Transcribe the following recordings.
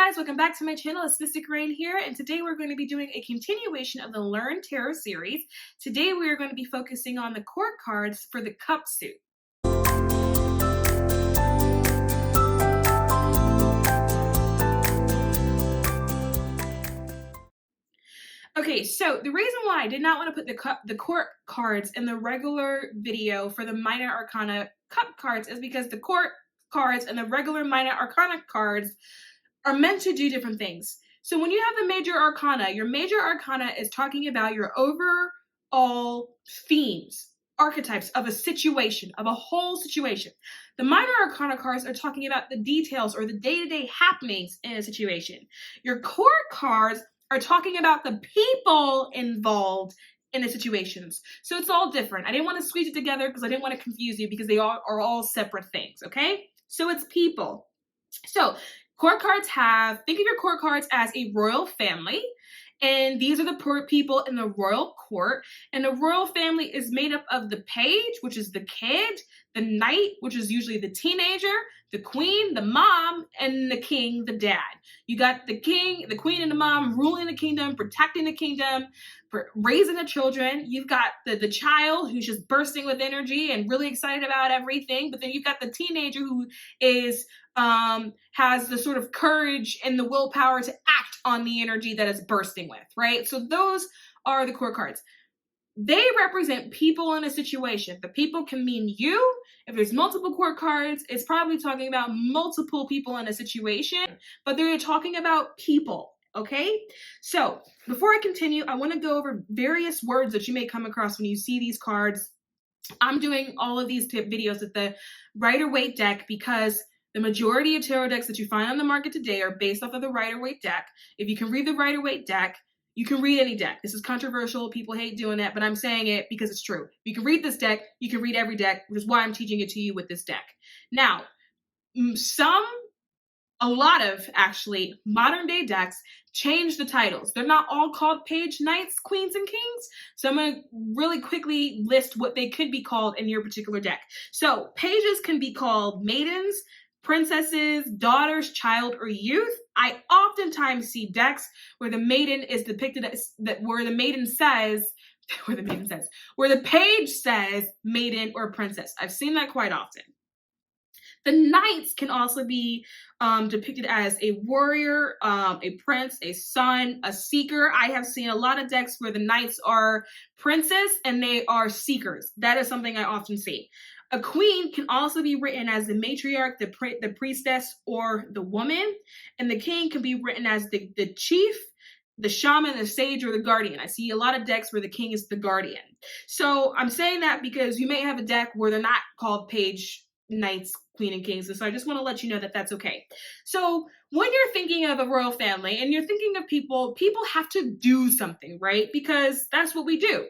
guys, welcome back to my channel. It's Mystic Rain here, and today we're going to be doing a continuation of the Learn Tarot series. Today we are going to be focusing on the court cards for the cup suit. Okay, so the reason why I did not want to put the court cards in the regular video for the Minor Arcana cup cards is because the court cards and the regular Minor Arcana cards are meant to do different things. So when you have the Major Arcana, your Major Arcana is talking about your overall themes, archetypes of a situation, of a whole situation. The Minor Arcana cards are talking about the details or the day-to-day happenings in a situation. Your court cards are talking about the people involved in the situations. So it's all different. I didn't want to squeeze it together because I didn't want to confuse you because they are all separate things, okay? So it's people. So court cards think of your court cards as a royal family, and these are the people in the royal court, and the royal family is made up of the page, which is the kid, the knight, which is usually the teenager, the queen, the mom, and the king, the dad. You got the king, the queen, and the mom ruling the kingdom, protecting the kingdom, raising the children. You've got the child who's just bursting with energy and really excited about everything, but then you've got the teenager who is has the sort of courage and the willpower to act on the energy that it's bursting with, right? So those are the court cards. They represent people in a situation. The people can mean you. If there's multiple court cards, it's probably talking about multiple people in a situation, but they're talking about people, okay? So before I continue, I want to go over various words that you may come across when you see these cards. I'm doing all of these videos with the Rider-Waite deck because the majority of tarot decks that you find on the market today are based off of the Rider-Waite deck. If you can read the Rider-Waite deck, you can read any deck. This is controversial. People hate doing that, but I'm saying it because it's true. If you can read this deck, you can read every deck, which is why I'm teaching it to you with this deck. Now, a lot of actually modern day decks change the titles. They're not all called page, knights, queens, and kings. So I'm going to really quickly list what they could be called in your particular deck. So pages can be called maidens, princesses, daughters, child, or youth. I oftentimes see decks where the maiden is depicted as where the page says maiden or princess. I've seen that quite often. The knights can also be depicted as a warrior, a prince, a son, a seeker. I have seen a lot of decks where the knights are princes and they are seekers. That is something I often see. A queen can also be written as the matriarch, the priestess, or the woman. And the king can be written as the chief, the shaman, the sage, or the guardian. I see a lot of decks where the king is the guardian. So I'm saying that because you may have a deck where they're not called page, knights, queen, and kings. And so I just want to let you know that that's okay. So when you're thinking of a royal family and you're thinking of people have to do something, right? Because that's what we do.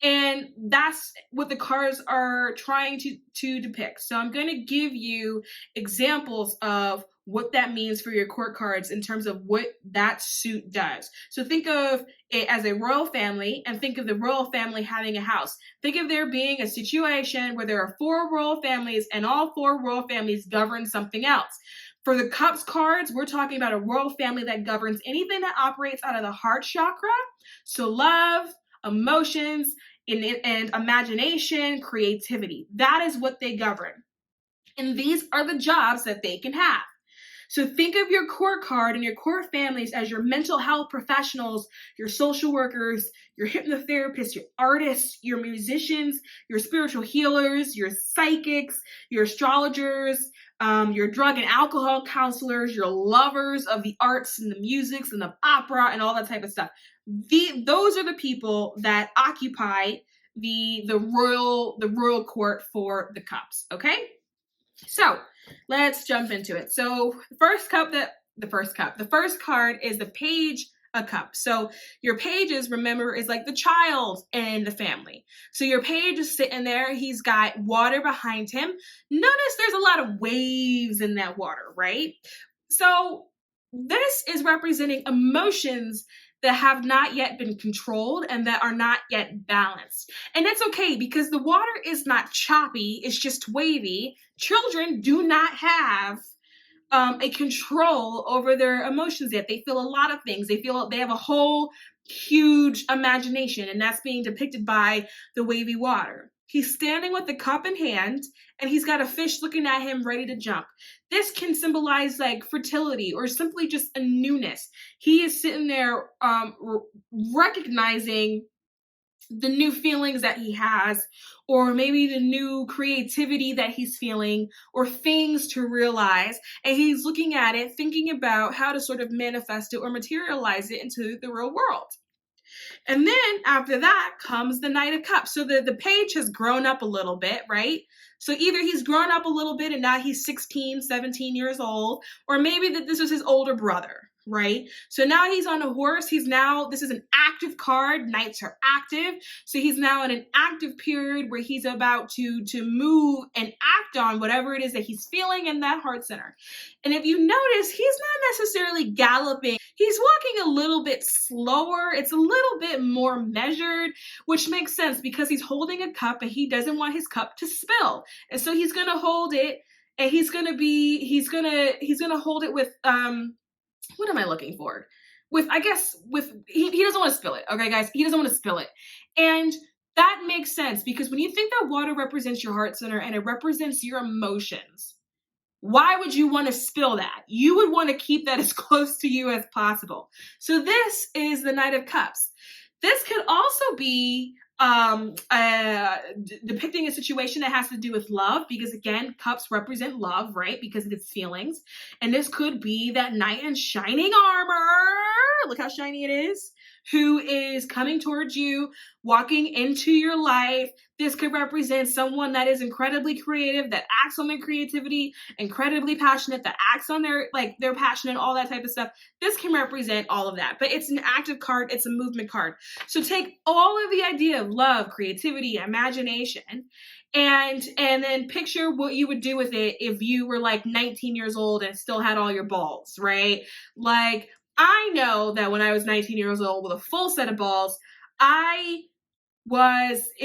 And that's what the cards are trying to depict. So I'm going to give you examples of what that means for your court cards in terms of what that suit does. So think of it as a royal family and think of the royal family having a house. Think of there being a situation where there are 4 royal families and all 4 royal families govern something else. For the cups cards, we're talking about a royal family that governs anything that operates out of the heart chakra. So love, emotions, and imagination, creativity. That is what they govern. And these are the jobs that they can have. So think of your core card and your core families as your mental health professionals, your social workers, your hypnotherapists, your artists, your musicians, your spiritual healers, your psychics, your astrologers, your drug and alcohol counselors, your lovers of the arts and the musics and the opera and all that type of stuff. Those are the people that occupy the royal court for the cups. Okay, so let's jump into it. So the first card is the page of cups. So your pages, remember, is like the child in the family. So your page is sitting there. He's got water behind him. Notice there's a lot of waves in that water, right? So this is representing emotions that have not yet been controlled and that are not yet balanced. And that's okay because the water is not choppy, it's just wavy. Children do not have a control over their emotions yet. They feel a lot of things. They have a whole huge imagination, and that's being depicted by the wavy water. He's standing with the cup in hand, and he's got a fish looking at him ready to jump. This can symbolize like fertility or simply just a newness. He is sitting there recognizing the new feelings that he has, or maybe the new creativity that he's feeling, or things to realize. And he's looking at it, thinking about how to sort of manifest it or materialize it into the real world. And then after that comes the Knight of Cups. So the page has grown up a little bit, right? So either he's grown up a little bit and now he's 16, 17 years old, or maybe that this was his older brother, right? So now he's on a horse. This is an active card. Knights are active. So he's now in an active period where he's about to move and act on whatever it is that he's feeling in that heart center. And if you notice, he's not necessarily galloping. He's walking a little bit slower. It's a little bit more measured, which makes sense because he's holding a cup and he doesn't want his cup to spill. And so he's going to hold it, and he's going to hold it with, what am I looking for? He doesn't want to spill it. Okay, guys, he doesn't want to spill it. And that makes sense because when you think that water represents your heart center and it represents your emotions, why would you want to spill that? You would want to keep that as close to you as possible. So this is the Knight of Cups. This could also be depicting a situation that has to do with love, because again, cups represent love, right? Because of its feelings. And this could be that knight in shining armor. Look how shiny it is. Who is coming towards you, walking into your life. This could represent someone that is incredibly creative, that acts on their creativity, incredibly passionate, that acts on their passion and all that type of stuff. This can represent all of that, but it's an active card. It's a movement card. So take all of the idea of love, creativity, imagination, and then picture what you would do with it if you were like 19 years old and still had all your balls, right? Like, I know that when I was 19 years old with a full set of balls, it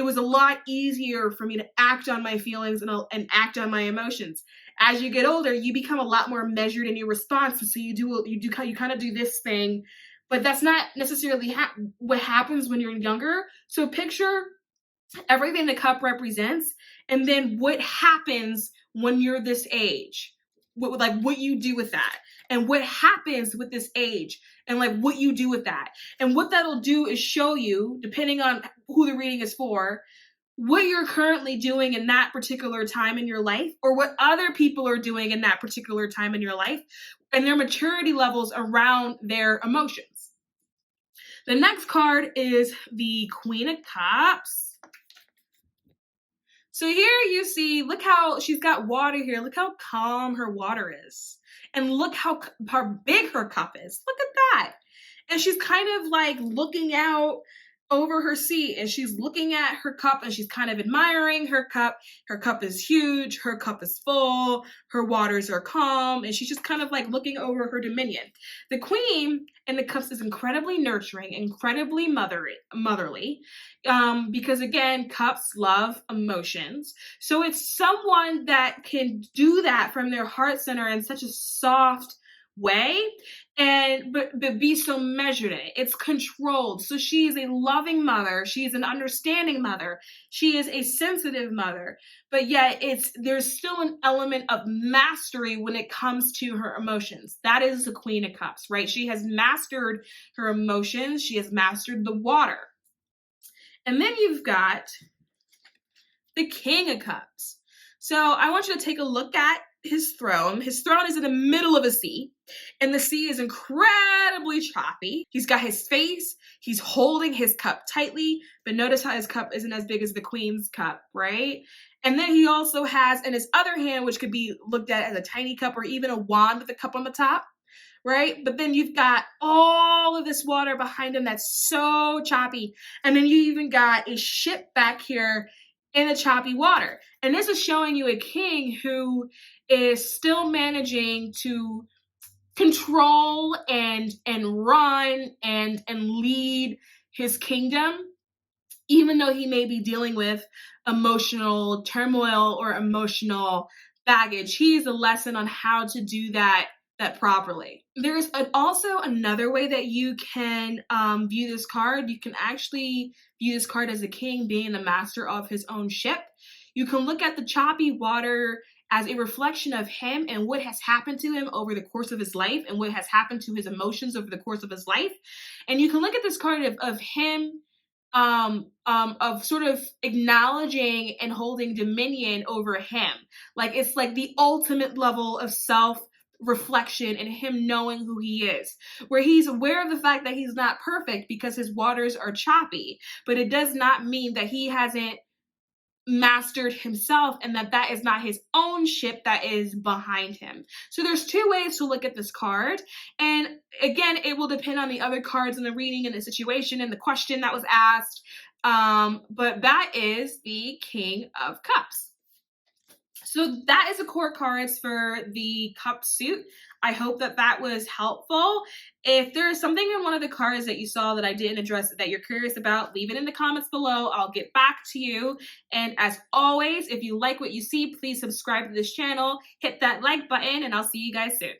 was a lot easier for me to act on my feelings and act on my emotions. As you get older, you become a lot more measured in your response. So you kind of do this thing, but that's not necessarily what happens when you're younger. So picture everything the cup represents, and then what happens when you're this age. What you do with that, and what happens with this age, and like what you do with that. And what that'll do is show you, depending on who the reading is for, what you're currently doing in that particular time in your life, or what other people are doing in that particular time in your life, and their maturity levels around their emotions. The next card is the Queen of Cups. So here you see, look how she's got water here. Look how calm her water is. And look how big her cup is. Look at that. And she's kind of like looking out over her seat, and she's looking at her cup, and she's kind of admiring her cup. Her cup is huge. Her cup is full. Her waters are calm, and she's just kind of like looking over her dominion. The Queen in the Cups is incredibly nurturing, incredibly motherly, because again, cups love emotions. So it's someone that can do that from their heart center in such a soft way, and but be so measured in it. It's controlled. So she is a loving mother. She is an understanding mother. She is a sensitive mother. But yet there's still an element of mastery when it comes to her emotions. That is the Queen of Cups, right? She has mastered her emotions. She has mastered the water. And then you've got the King of Cups. So I want you to take a look at his throne. His throne is in the middle of a sea, and the sea is incredibly choppy. He's got his face. He's holding his cup tightly, but notice how his cup isn't as big as the Queen's cup, right? And then he also has in his other hand, which could be looked at as a tiny cup or even a wand with a cup on the top, right? But then you've got all of this water behind him that's so choppy. And then you even got a ship back here in the choppy water. And this is showing you a king who is still managing to control and run and lead his kingdom, even though he may be dealing with emotional turmoil or emotional baggage. He is a lesson on how to do that properly. There's also another way that you can view this card. You can actually view this card as a king being the master of his own ship. You can look at the choppy water as a reflection of him and what has happened to him over the course of his life and what has happened to his emotions over the course of his life. And you can look at this card of him of sort of acknowledging and holding dominion over him. Like it's like the ultimate level of self reflection and him knowing who he is, where he's aware of the fact that he's not perfect because his waters are choppy, but it does not mean that he hasn't mastered himself and that is not his own ship that is behind him. So there's two ways to look at this card, and again, it will depend on the other cards in the reading and the situation and the question that was asked, but that is the King of Cups. So that is the court cards for the cup suit. I hope that was helpful. If there's something in one of the cards that you saw that I didn't address that you're curious about, leave it in the comments below. I'll get back to you. And as always, if you like what you see, please subscribe to this channel, hit that like button, and I'll see you guys soon.